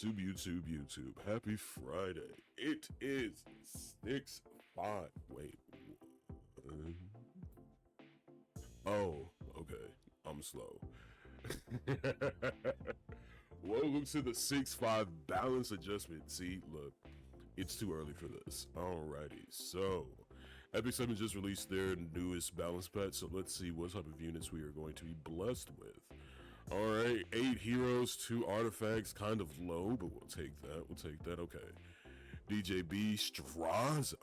YouTube. Happy Friday. It is 6/5. Wait. Oh, okay. I'm slow. Welcome to the 6/5 balance adjustment. See, look, it's too early for this. Alrighty, so Epic 7 just released their newest balance patch, so let's see what type of units we are going to be blessed with. Alright, 8 heroes, 2 artifacts, kind of low, but we'll take that, okay. DJB, Straza,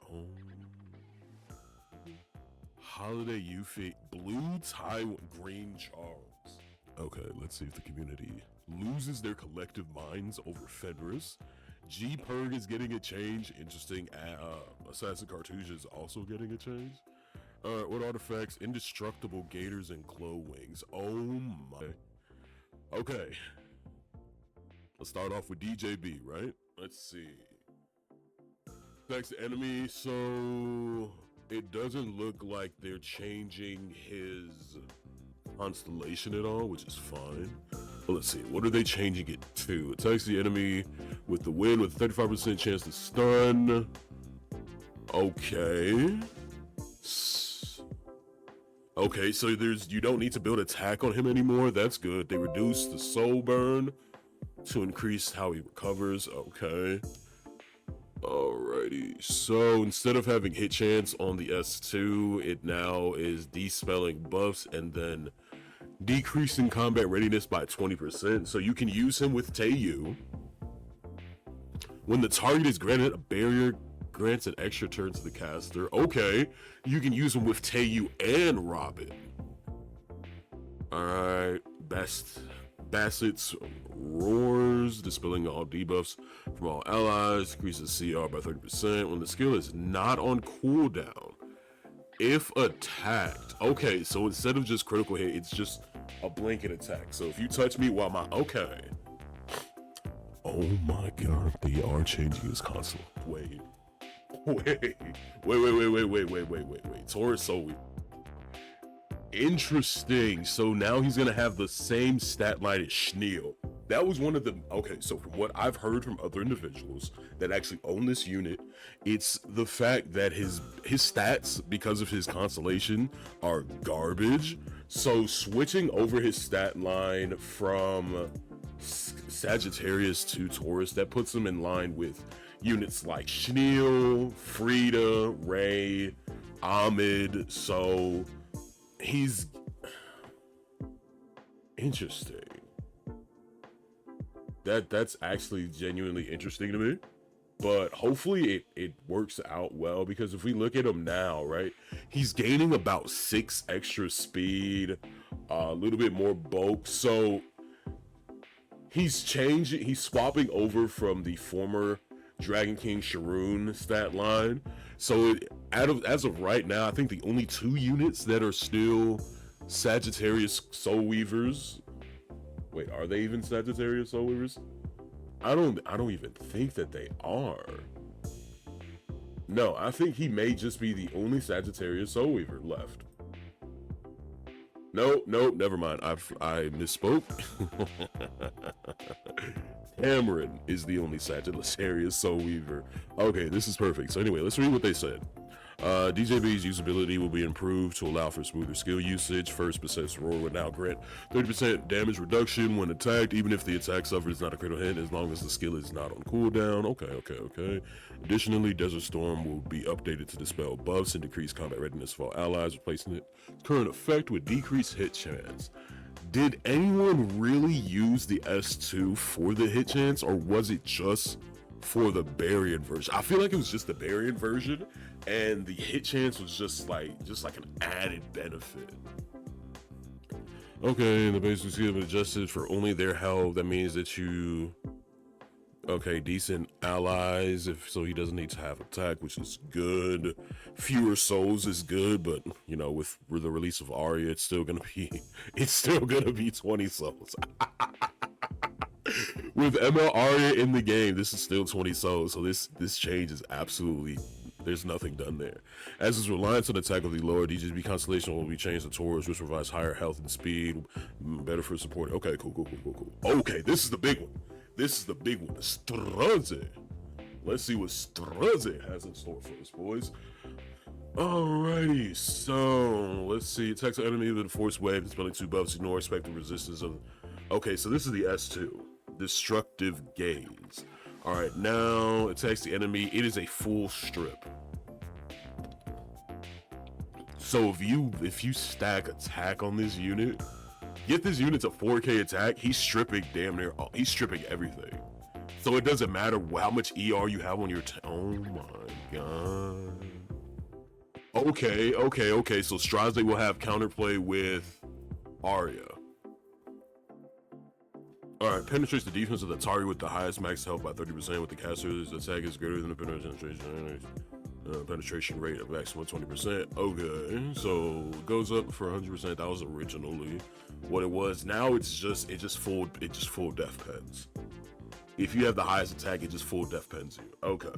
Holiday Yuffie, Blue Taiwan, Green Charles. Okay, let's see if the community loses their collective minds over Fenris. G-Purg is getting a change, interesting. Assassin Cartouche is also getting a change. Alright, what artifacts? Indestructible Gators and Claw Wings. Oh my. Okay. Let's start off with DJB, right? Let's see. Attacks the enemy, so it doesn't look like they're changing his constellation at all, which is fine. But let's see, what are they changing it to? Attacks the enemy with the wind with a 35% chance to stun. Okay. Okay, so you don't need to build attack on him anymore. That's good. They reduced the soul burn to increase how he recovers. Okay. Alrighty. So instead of having hit chance on the S2, it now is dispelling buffs and then decreasing combat readiness by 20%. So you can use him with Teiyu. When the target is granted a barrier, grants an extra turn to the caster. Okay, you can use him with Teiyu and Robin. Alright, Bassett's Roars, dispelling all debuffs from all allies, increases CR by 30% when the skill is not on cooldown. If attacked, okay, so instead of just critical hit, it's just a blanket attack. So if you touch me while okay. Oh my god, they are changing his console. Wait. Taurus Soul Weaver. Interesting. So now he's gonna have the same stat line as Schneel. That was one of the okay. So from what I've heard from other individuals that actually own this unit, it's the fact that his stats because of his constellation are garbage. So switching over his stat line from Sagittarius to Taurus, that puts him in line with units like Schneel, Frida, Ray, Ahmed. So he's interesting. That's actually genuinely interesting to me. But hopefully it works out well, because if we look at him now, right, he's gaining about 6 extra speed, a little bit more bulk. So he's swapping over from the former Dragon King Sharoon stat line. So as of right now, I think the only 2 units that are still Sagittarius Soul Weavers. Wait, are they even Sagittarius Soul Weavers? I don't even think that they are. No, I think he may just be the only Sagittarius Soul Weaver left. No, never mind. I misspoke. Cameron is the only Sagittarius Soul Weaver. Okay, this is perfect. So anyway, let's read what they said. DJB's usability will be improved to allow for smoother skill usage. First, Bassett's Roar will now grant 30% damage reduction when attacked, even if the attack suffers not a critical hit, as long as the skill is not on cooldown. Okay. Additionally, Desert Storm will be updated to dispel buffs and decrease combat readiness for all allies, replacing its current effect with decreased hit chance. Did anyone really use the S2 for the hit chance, or was it just for the Barian version? I feel like it was just the Barian version, and the hit chance was just like an added benefit. Okay, the basic skill adjusted for only their health. That means that you decent allies, so he doesn't need to have attack, which is good. Fewer souls is good, but you know, with the release of Arya, it's still gonna be 20 souls. With ML Arya in the game, this is still 20 souls, so this change is absolutely, there's nothing done there. As his reliance on attack of the lower DJB constellation will be changed to Taurus, which provides higher health and speed, better for support. Okay, cool. Okay, this is the big one. This is the big one, Straze. Let's see what Straze has in store for us, boys. Alrighty, so let's see. Attacks an enemy with a force wave, dispelling 2 buffs, ignore expected resistance of. Okay, so this is the S2, Destructive Gaze. Alright, now attacks the enemy. It is a full strip. So if you stack attack on this unit, get this unit to 4K attack, he's stripping damn near, he's stripping everything. So it doesn't matter how much ER you have on your, oh my god. Okay, so Straze will have counterplay with Arya. Alright, penetrates the defense of the target with the highest max health by 30% with the caster's attack is greater than the penetration rate of maximum 20%. Okay, so goes up for 100%. That was originally what it was. Now it's just full death pens. If you have the highest attack, it just full death pens you. Okay.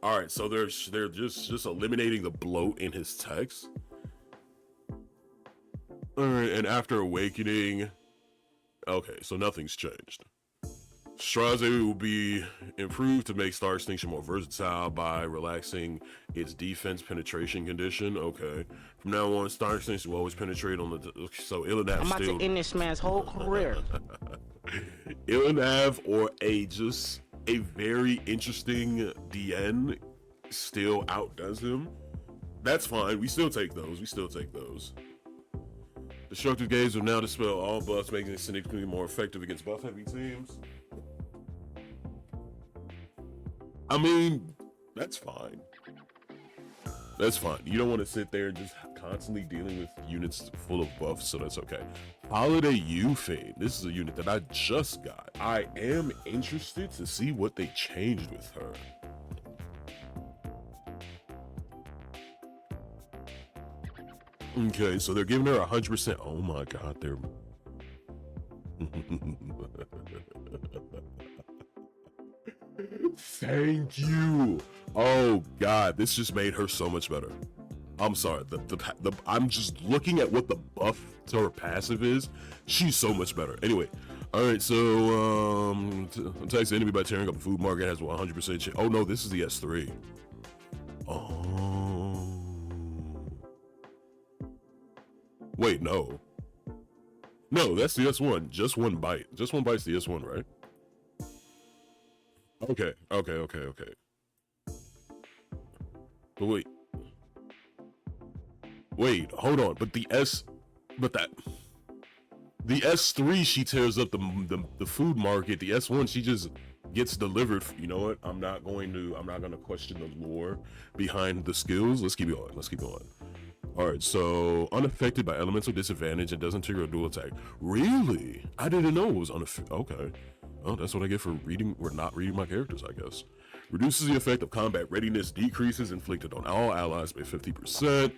Alright, so they're just eliminating the bloat in his text. Alright, and after awakening, okay, so nothing's changed. Straze will be improved to make Star Extinction more versatile by relaxing its defense penetration condition. Okay. From now on, Star Extinction will always penetrate on the... So Illidav I'm about to end this man's whole career. Illidav or a very interesting DN still outdoes him. That's fine. We still take those. Destructive Gaze will now dispel all buffs, making it significantly more effective against buff-heavy teams. I mean, that's fine. That's fine. You don't want to sit there and just constantly dealing with units full of buffs, so that's okay. Holiday Euphane. This is a unit that I just got. I am interested to see what they changed with her. Okay, so they're giving her 100%. Oh my god, they're... Thank you. Oh god, this just made her so much better. I'm sorry, I'm just looking at what the buff to her passive is. She's so much better. Anyway, all right, so attacks the enemy by tearing up a food market, has 100% chance. Oh no, this is the S3. Oh. Wait, no. No, that's the S1. Just one bite. Just one bite's the S1, right? Okay. But wait, hold on. But the S3, she tears up the food market. The S1, she just gets delivered. You know what? I'm not gonna question the lore behind the skills. Let's keep going. All right, so unaffected by elemental disadvantage and doesn't trigger a dual attack. Really? I didn't know it was unaffected. Okay. Well, that's what I get for not reading my characters, I guess. Reduces the effect of combat readiness, decreases inflicted on all allies by 50%,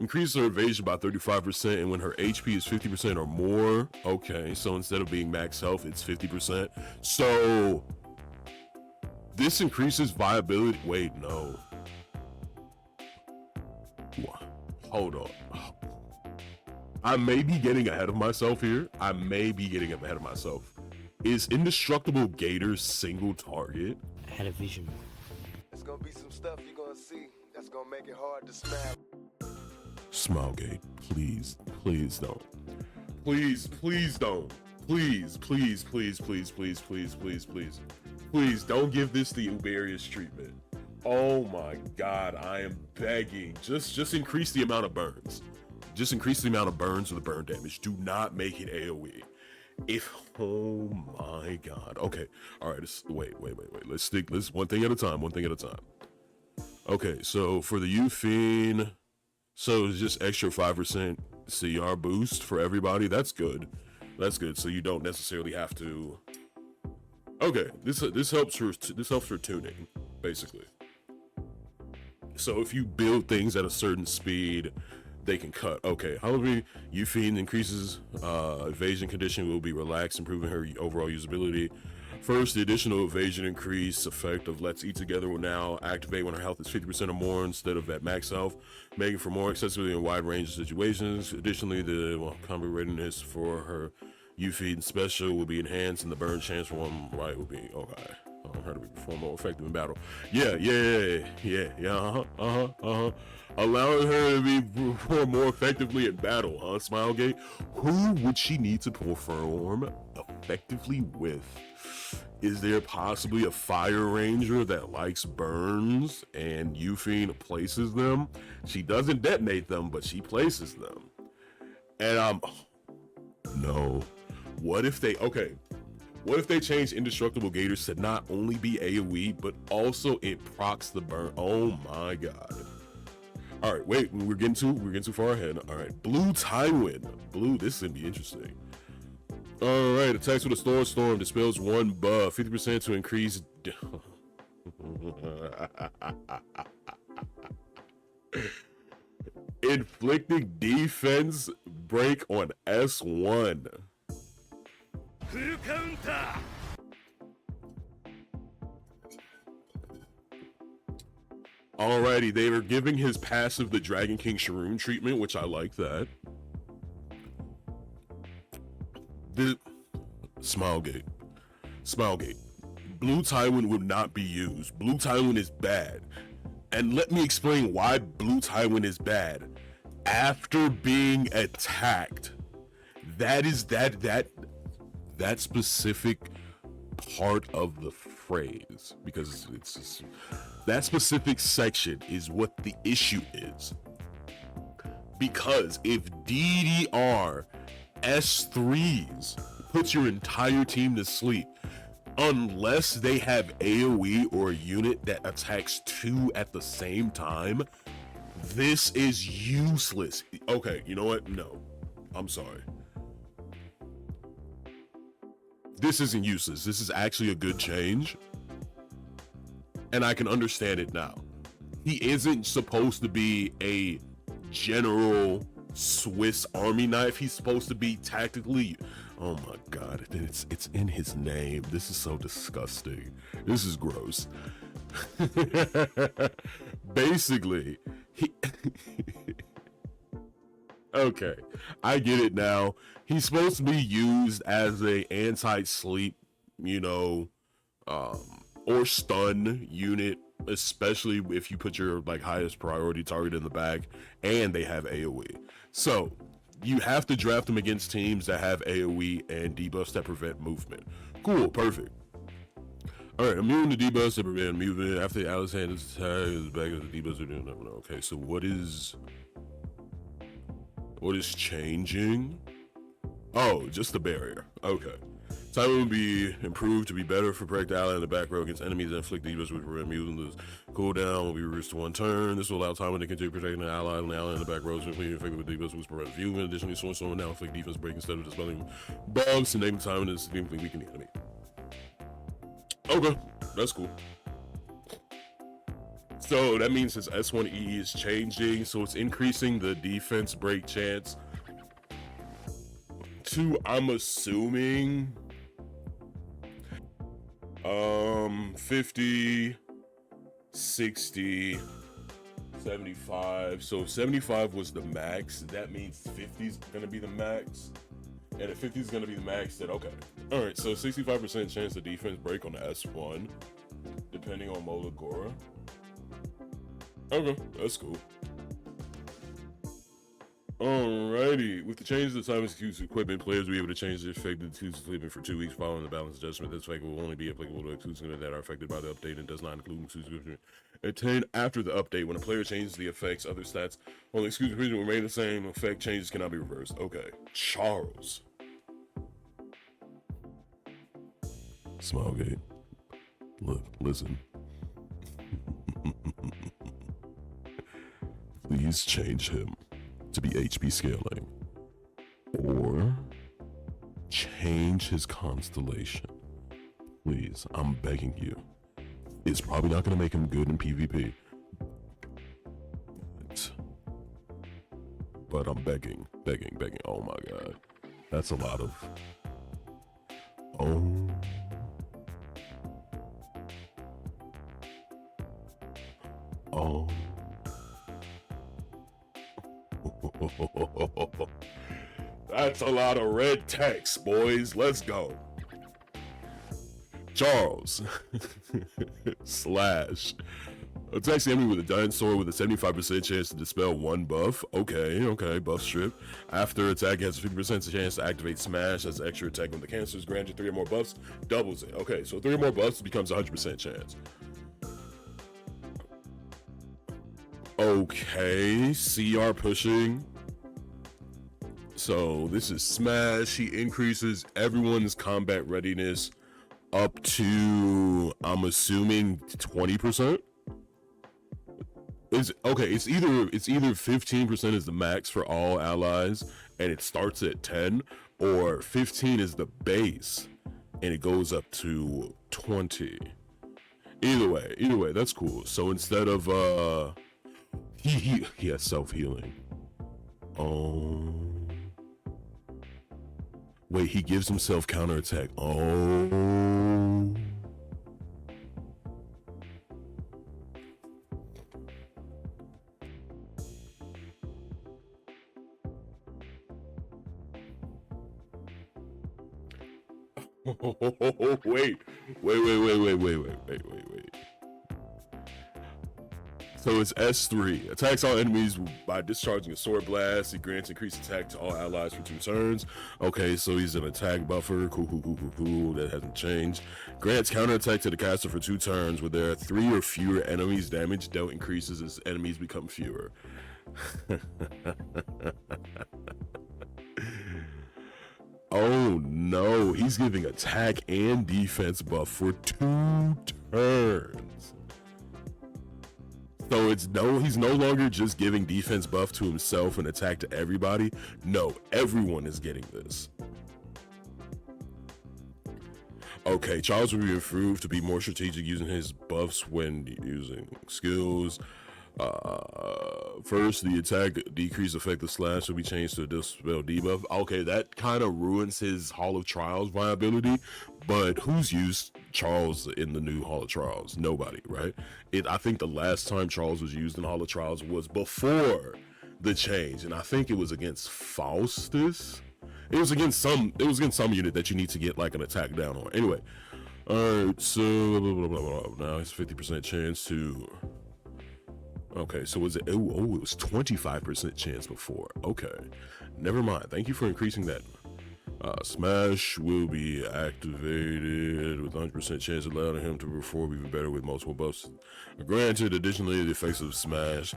increases her evasion by 35%, and when her HP is 50% or more, okay, so instead of being max health, it's 50%. So, this increases viability. Wait, no. What? Hold on. I may be getting ahead of myself here. Is Indestructible Gator single target? I had a vision. It's gonna be some stuff you're gonna see that's gonna make it hard to smile. Smilegate, please don't. Please don't. Please don't give this the Uberius treatment. Oh my god, I am begging. Just increase the amount of burns. Just increase the amount of burns or the burn damage. Do not make it AoE. Oh my god. Okay. All right. Wait. Let's one thing at a time. Okay. So for the Euphane, so it's just extra 5% CR boost for everybody. That's good. So you don't necessarily have to. Okay. This helps for tuning, basically. So if you build things at a certain speed, they can cut. Okay, however, Euphane increases evasion condition will be relaxed, improving her overall usability. First, the additional evasion increase effect of Let's Eat Together will now activate when her health is 50% or more instead of at max health, making for more accessibility in a wide range of situations. Additionally, the combat readiness for her Yuffie and special will be enhanced, and the burn chance for one right will be okay. Her to be perform more effective in battle. Yeah. Allowing her to be perform more effectively in battle, huh? Smilegate. Who would she need to perform effectively with? Is there possibly a Fire Ranger that likes burns and Yuffie places them? She doesn't detonate them, but she places them. And no. What if they change Indestructible Gators to not only be AoE, but also it procs the burn? Oh my god. All right, wait, we're getting too far ahead. All right, Blue Tywin. Blue, this is gonna be interesting. All right, attacks with a storm dispels one buff, 50% to increase. Inflicting defense break on S1. Full counter. Alrighty, they were giving his passive the Dragon King Sharoon treatment, which I like that. The Smilegate. Blue Tywin would not be used. Blue Tywin is bad. And let me explain why Blue Tywin is bad. After being attacked, that specific part of the phrase, because it's that specific section is what the issue is. Because if DDR S3s puts your entire team to sleep, unless they have AoE or a unit that attacks two at the same time, this is useless. Okay, you know what? No, I'm sorry. This isn't useless. This is actually a good change. And I can understand it now. He isn't supposed to be a general Swiss Army knife. He's supposed to be tactically. Oh my god, it's in his name. This is so disgusting. This is gross. Basically, he okay, I get it now. He's supposed to be used as a anti-sleep, or stun unit, especially if you put your highest priority target in the back and they have AoE. So you have to draft them against teams that have AoE and debuffs that prevent movement. Cool, perfect. All right, immune to debuffs that prevent movement after Alexander's attack is back as the debuffs are doing. Okay, so what is changing? Oh, just the barrier. Okay. Timing will be improved to be better for projectile in the back row against enemies that inflict debuffs with mutant. The cooldown will be reduced to 1 turn. This will allow Timing to continue protecting the ally and the ally in the back row is completely effective with debuffs which prevent view. Additionally, Storm will now inflict defense break instead of dispelling bugs and enabling Timing to significantly weaken the enemy. Okay, that's cool. So that means his S1E is changing, so it's increasing the defense break chance to, I'm assuming, 50, 60, 75. So if 75 was the max, that means 50 is gonna be the max. And if 50 is gonna be the max, then okay. All right, so 65% chance of defense break on the S1, depending on Molagora. Okay, that's cool. Alrighty, with the change of the time execution equipment, players will be able to change the effective to sleeping for 2 weeks following the balance adjustment. This effect will only be applicable to exclusives that are affected by the update and does not include exclusives attained after the update. When a player changes the effects, other stats on the exclusive will remain the same. Effect changes cannot be reversed. Okay, Charles. Smilegate. Look, listen. Please change him to be HP scaling, or change his constellation. Please, I'm begging you. It's probably not going to make him good in PvP, but I'm begging. Oh my god, that's a lot of. Oh. That's a lot of red text, boys. Let's go. Charles slash attacks the enemy with a giant sword with a 75% chance to dispel one buff. Okay, buff strip. After attack, has a 50% chance to activate smash as an extra attack when the cancer is granted 3 or more buffs, doubles it. Okay, so 3 or more buffs becomes 100% chance. Okay, CR pushing. So this is smash. He increases everyone's combat readiness up to, I'm assuming, 20%. It's either 15% is the max for all allies and it starts at 10, or 15 is the base and it goes up to 20. Either way, that's cool. So instead of he has self-healing. Wait, he gives himself counterattack. Wait. So it's S3. Attacks all enemies by discharging a sword blast. He grants increased attack to all allies for 2 turns. Okay, so he's an attack buffer. Cool. That hasn't changed. Grants counterattack to the caster for 2 turns. Where there are 3 or fewer enemies, damage dealt increases as enemies become fewer. Oh no, he's giving attack and defense buff for 2 turns. So he's no longer just giving defense buff to himself and attack to everybody. No, everyone is getting this. Okay, Charles will be improved to be more strategic using his buffs when using skills. First, the attack decrease effective slash will be changed to a dispel debuff. Okay, that kind of ruins his Hall of Trials viability, but who's used Charles in the new Hall of Trials? Nobody, right? I think the last time Charles was used in Hall of Trials was before the change, and I think it was against Faustus. It was against some unit that you need to get like an attack down on. Anyway, alright, so now it's 50% chance to. Okay, so was it? It was 25% chance before. Okay, never mind. Thank you for increasing that. Smash will be activated with 100% chance, allowing him to perform even better with multiple buffs. Granted, additionally, the effects of Smash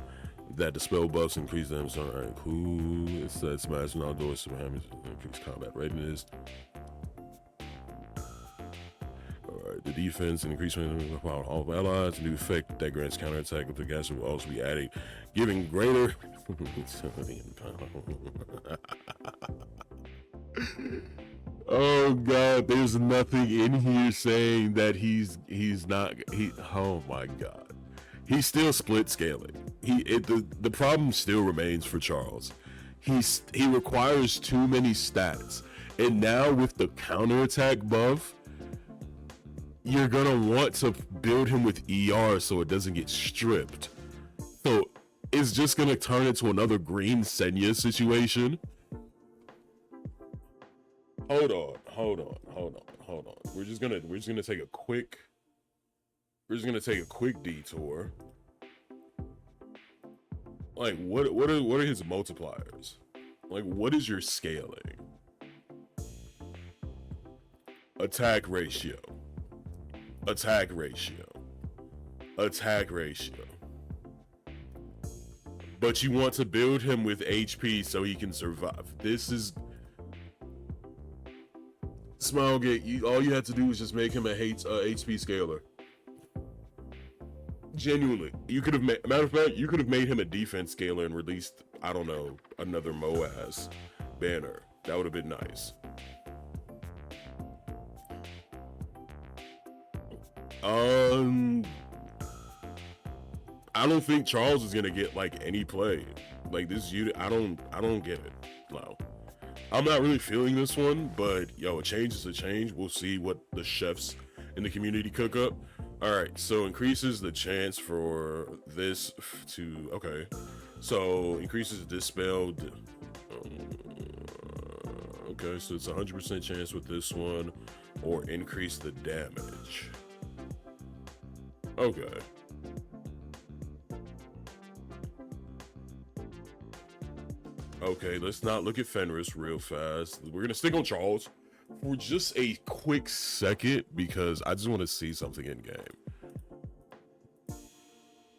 that dispel buffs increase them. So, alright, cool. It said Smash and outdoors, some damage, increase combat readiness. Alright, the defense and increase power of all allies. New effect that grants counterattack with the gas will also be adding, giving greater. Oh god, there's nothing in here saying that he's not. Oh my god, he's still split scaling. The problem still remains for Charles. He requires too many stats, and now with the counterattack buff, you're gonna want to build him with ER so it doesn't get stripped. So it's just gonna turn into another Green Senya situation. Hold on. We're just gonna take a quick detour. Like what are his multipliers? Like what is your scaling? Attack ratio. But you want to build him with HP so he can survive. This is Smilegate. All you have to do is just make him a HP scaler. Genuinely, you could have matter of fact, you could have made him a defense scaler and released, I don't know, another Moaz banner. That would have been nice. I don't think Charles is gonna get like any play. Like this unit, I don't get it. No. I'm not really feeling this one, but yo, a change is a change. We'll see what the chefs in the community cook up. All right, so increases the chance for this to, okay. So increases dispelled. Okay, so it's 100% chance with this one, or increase the damage. Okay. Okay, let's not look at Fenris real fast. We're gonna stick on Charles for just a quick second because I just want to see something in game.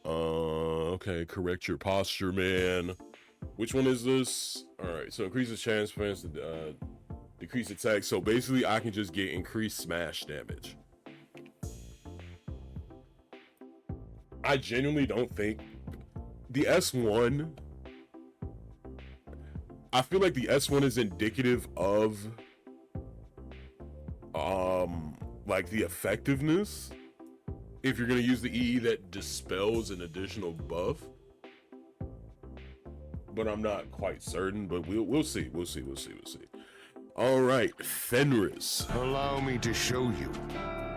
Okay, correct your posture, man. Which one is this? All right, so increases chance fans to decrease attack. So basically, I can just get increased smash damage. I genuinely don't think the S1. I feel like the S1 is indicative of like the effectiveness if you're gonna use the EE that dispels an additional buff, but I'm not quite certain. But we'll see. All right, Fenris. Allow me to show you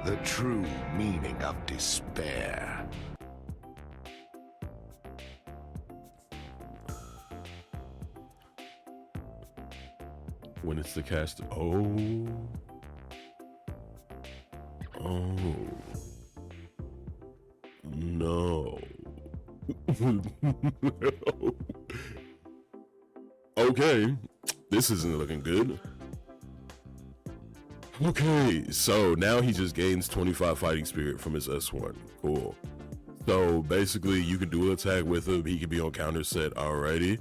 the true meaning of despair. When it's the cast, no. Okay, this isn't looking good. Okay, so now he just gains 25 fighting spirit from his S1. Cool. So basically you can dual attack with him, he can be on counter set. Alrighty.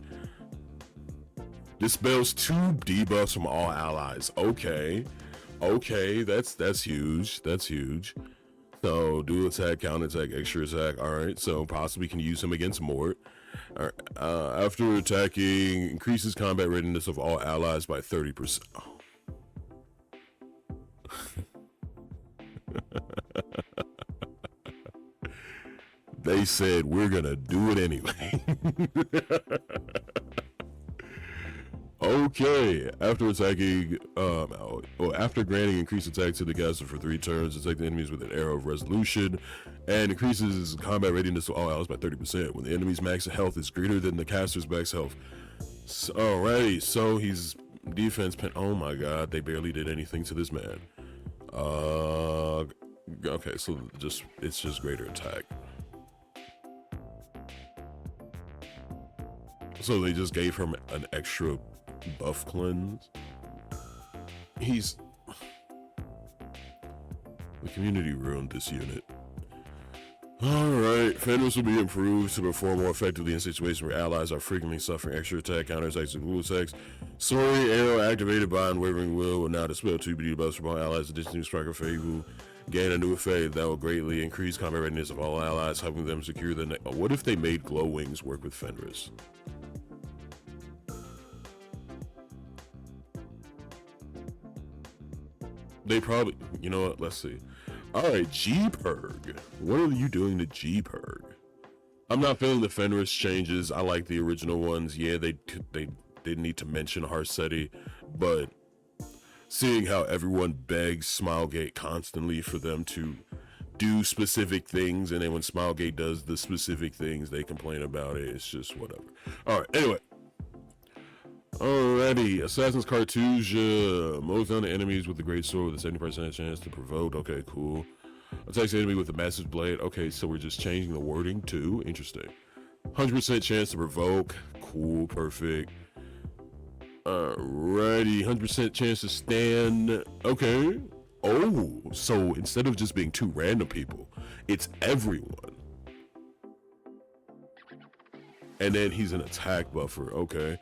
Dispels 2 debuffs from all allies. Okay, that's huge. So dual attack, counter attack, extra attack. All right, so possibly can use him against Mort. All right. After attacking, increases combat readiness of all allies by 30%. Oh. They said we're gonna do it anyway. Okay, after attacking, after granting increased attack to the caster for 3 turns, attack the enemies with an arrow of resolution, and increases combat readiness to all allies by 30% when the enemy's max health is greater than the caster's max health. So, alrighty, so he's defense pen. Oh my god, they barely did anything to this man. Okay, so it's just greater attack. So they just gave him an extra buff cleanse. The community ruined this unit. Alright, Fenris will be improved to perform more effectively in situations where allies are frequently suffering extra attack, counterattacks, and dual attacks. Soaring arrow activated by Unwavering Will now dispel 2 BD buffs from all allies. Additionally, Striker Fate will gain a new effect that will greatly increase combat readiness of all allies, helping them secure the next. What if they made Glow Wings work with Fenris? They probably, you know what, let's see. All right, G-Purg. What are you doing to G-Purg? I'm not feeling the Fenris changes. I like the original ones. Yeah, they didn't need to mention Harsetti, but seeing how everyone begs Smilegate constantly for them to do specific things, and then when Smilegate does the specific things, they complain about it. It's just whatever. All right, anyway. Alrighty, Assassin's Cartouche mows down the enemies with the great sword with a 70% chance to provoke. Okay, cool. Attacks the enemy with a massive blade. Okay, so we're just changing the wording too. Interesting. 100% chance to provoke. Cool, perfect. Alrighty, 100% chance to stand. Okay. Oh, so instead of just being 2 random people, it's everyone. And then he's an attack buffer. Okay.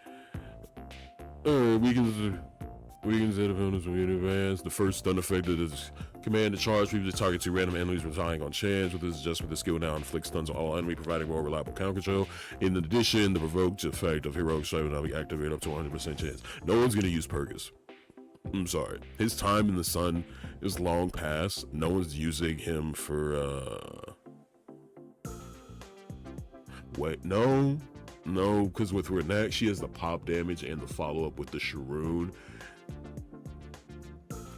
Weakens the opponents when in advance. The first stun effect is command to charge people to target 2 random enemies relying on chance. With this adjustment, the skill now inflicts stuns on all enemy, providing more reliable counter control. In addition, the provoked effect of Heroic Strike will now be activated up to 100% chance. No one's gonna use Purgus. I'm sorry. His time in the sun is long past. No one's using him for wait, no, because with Renak, she has the pop damage and the follow-up with the Sharoon.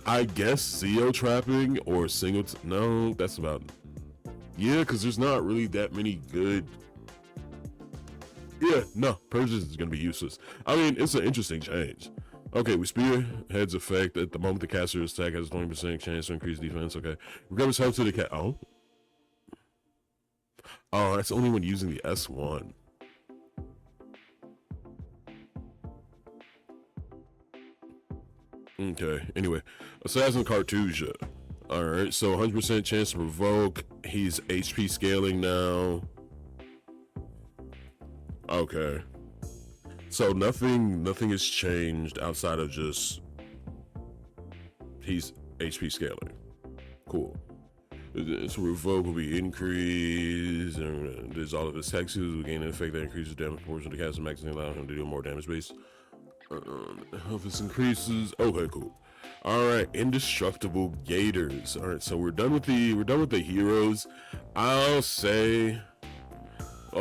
I guess Zeo trapping or single, no, that's about, yeah, because there's not really that many good, yeah, no, Purges is going to be useless. I mean, it's an interesting change. Okay, with Spearhead's effect, at the moment the caster's attack has a 20% chance to increase defense. Okay. Recovers health to the cat. Oh. Oh, that's only when using the S1. Okay, anyway. Assassin Cartusia. Alright, so 100% chance to provoke. He's HP scaling now. Okay. So nothing has changed outside of just he's HP scaling. Cool. So revoke will be increased, and there's all of his hexes will gain an effect that increases damage proportion to cast and maximum, allowing him to do more damage base. Health is increases. Okay, cool. All right, indestructible gators. All right, so we're done with the heroes. I'll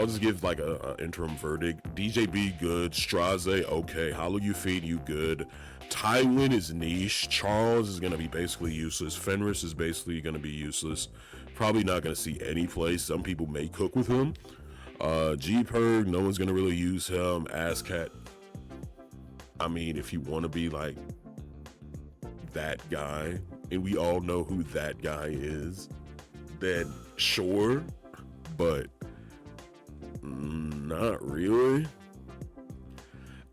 just give like a interim verdict. DJB good, Straze okay, Hollow You Feed you good. Tywin is niche. Charles is gonna be basically useless. Fenris is basically gonna be useless. Probably not gonna see any play. Some people may cook with him. G-Purg, no one's gonna really use him. Asscat, I mean, if you want to be like that guy, and we all know who that guy is, then sure, but not really.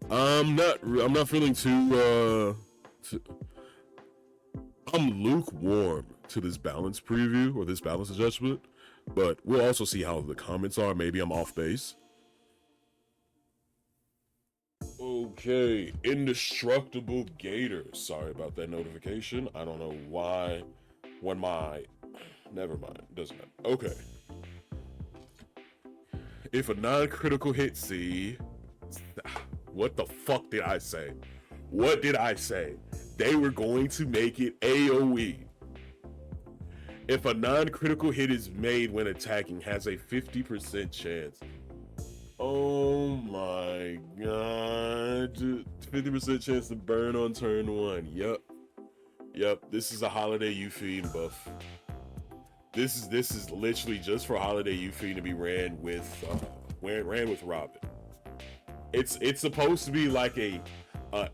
I'm not feeling too I'm lukewarm to this balance preview or this balance adjustment, but we'll also see how the comments are. Maybe I'm off base. Okay, indestructible gator. Sorry about that notification. I don't know why. Never mind. Doesn't matter. Okay. If a non-critical hit, what the fuck did I say? What did I say? They were going to make it AoE. If a non-critical hit is made when attacking, has a 50% chance. Oh my god. 50% chance to burn on turn 1. Yep. This is a Holiday Euphine buff. This is literally just for Holiday Euphine to be ran with Robin. It's supposed to be like a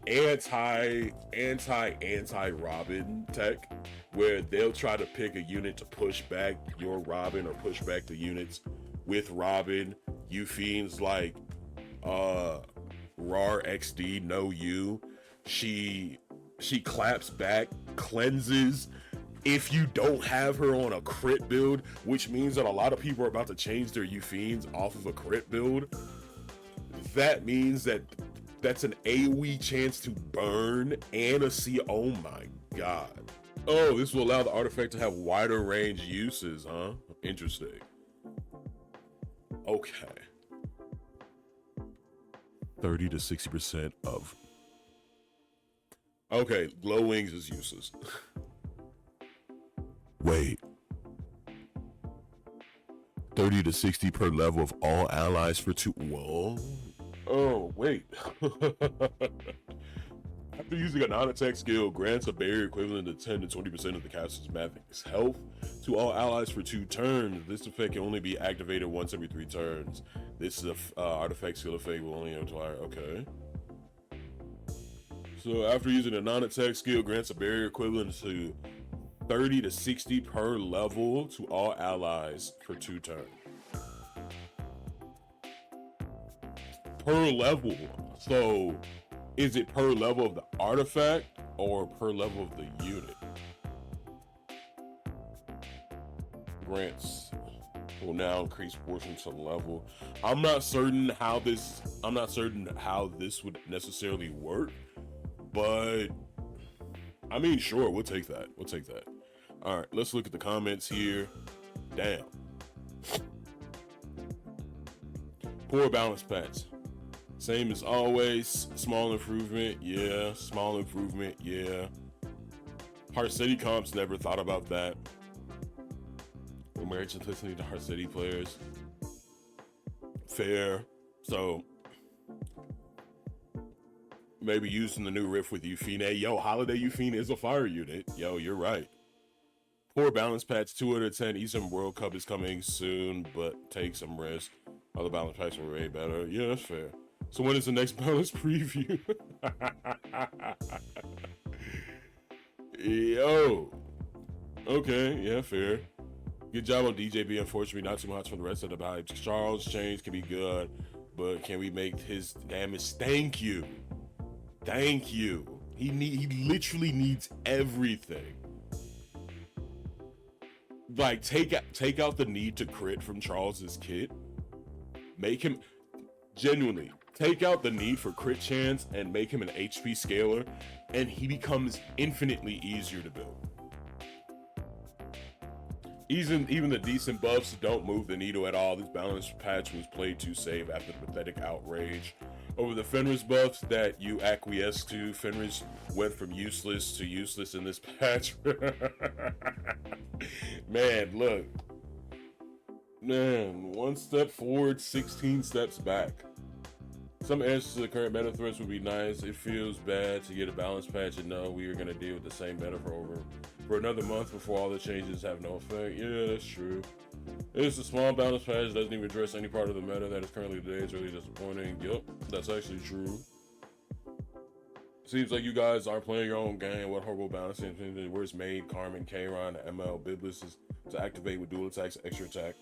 anti Robin tech, where they'll try to pick a unit to push back your Robin or push back the units with Robin. Euphines like RAR XD know you. She claps back, cleanses. If you don't have her on a crit build, which means that a lot of people are about to change their Euphines off of a crit build, that means that that's an AoE chance to burn and a C. Oh my god. Oh, this will allow the artifact to have wider range uses, huh? Interesting. Okay. 30 to 60% of. Okay, glow wings is useless. Wait. 30 to 60 per level of all allies for 2. Whoa. Oh, wait. After using a non-attack skill, grants a barrier equivalent to 10 to 20% of the caster's max health to all allies for 2 turns. This effect can only be activated once every 3 turns. This is a artifact skill effect will only retire. Okay. So after using a non-attack skill, grants a barrier equivalent to 30 to 60 per level to all allies for 2 turns. Per level. So is it per level of the artifact or per level of the unit? Grants will now increase portion to level. I'm not certain how this would necessarily work, but I mean, sure, we'll take that. All right, let's look at the comments here. Damn. Poor balance patch. Same as always. Small improvement, yeah. Small improvement, yeah. Heart City comps, never thought about that. American listening to Heart City players. Fair. So maybe using the new riff with Euphine. Yo, Holiday Euphine is a fire unit. Yo, you're right. Poor balance patch, 2 out of 10. Eastern World Cup is coming soon, but take some risk. Other balance packs are way better. Yeah, that's fair. So when is the next balance preview? Yo. Okay, yeah, fair. Good job on DJB. Unfortunately, not too much from the rest of the vibes. Charles change can be good, but can we make his damage? Thank you. Thank you. He literally needs everything. Like, take out the need to crit from Charles's kit. Make him genuinely take out the need for crit chance and make him an HP scaler, and he becomes infinitely easier to build. Even the decent buffs don't move the needle at all. This balance patch was played too safe after the pathetic outrage over the Fenris buffs that you acquiesced to. Fenris went from useless to useless in this patch. Man, look. Man, 1 step forward, 16 steps back. Some answers to the current meta threats would be nice. It feels bad to get a balance patch and know we are going to deal with the same meta for another month before all the changes have no effect. Yeah, that's true. It's a small balance patch, doesn't even address any part of the meta that is currently today. It's really disappointing. Yep, that's actually true. Seems like you guys aren't playing your own game. What horrible balancing. Where's Maid, Carmen, Kayron, ML, Biblis is to activate with dual attacks, extra attack.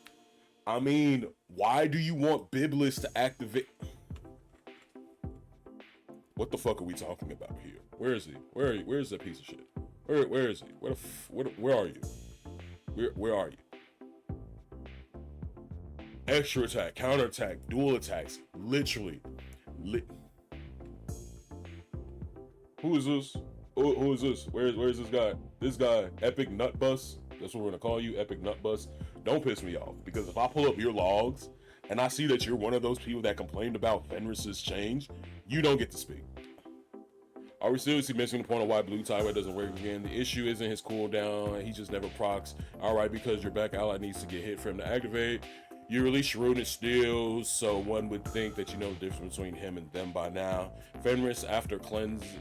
I mean, why do you want Biblis to activate? What the fuck are we talking about here? Where is he? Where is that piece of shit? Where is he? Where are you? Where are you? Extra attack, counter attack, dual attacks. Literally. Who is this? Who is this? Where's this guy? This guy, Epic Nut Bus. That's what we're gonna call you, Epic Nut Bus. Don't piss me off, because if I pull up your logs and I see that you're one of those people that complained about Fenris's change, you don't get to speak. Are we seriously missing the point of why Blue Tyrant doesn't work again? The issue isn't his cooldown, he just never procs. Alright, because your back ally needs to get hit for him to activate. You release your runic steals, so one would think that you know the difference between him and them by now. Fenris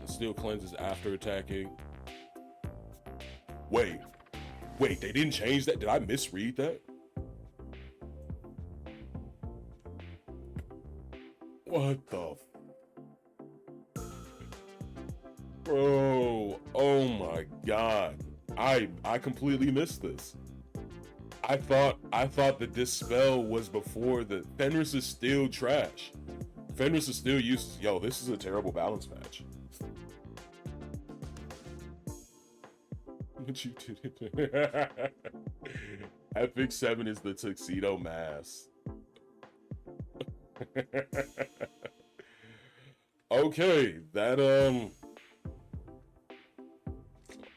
still cleanses after attacking. Wait, they didn't change that? Did I misread that? What the bro, oh my god. I completely missed this. I thought that this spell was before the Fenris is still trash. Fenris is still useless. Yo, this is a terrible balance match. What you did? Epic 7 is the tuxedo mask. Okay, that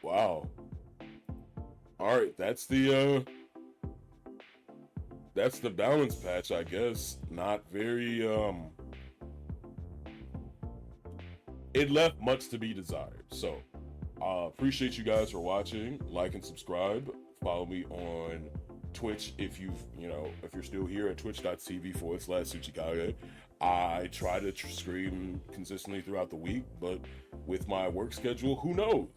wow. All right, that's the balance patch, I guess. Not very it left much to be desired. So appreciate you guys for watching. Like and subscribe. Follow me on Twitch if you're still here at twitch.tv/Tsuchikage. I try to stream consistently throughout the week, but with my work schedule, who knows?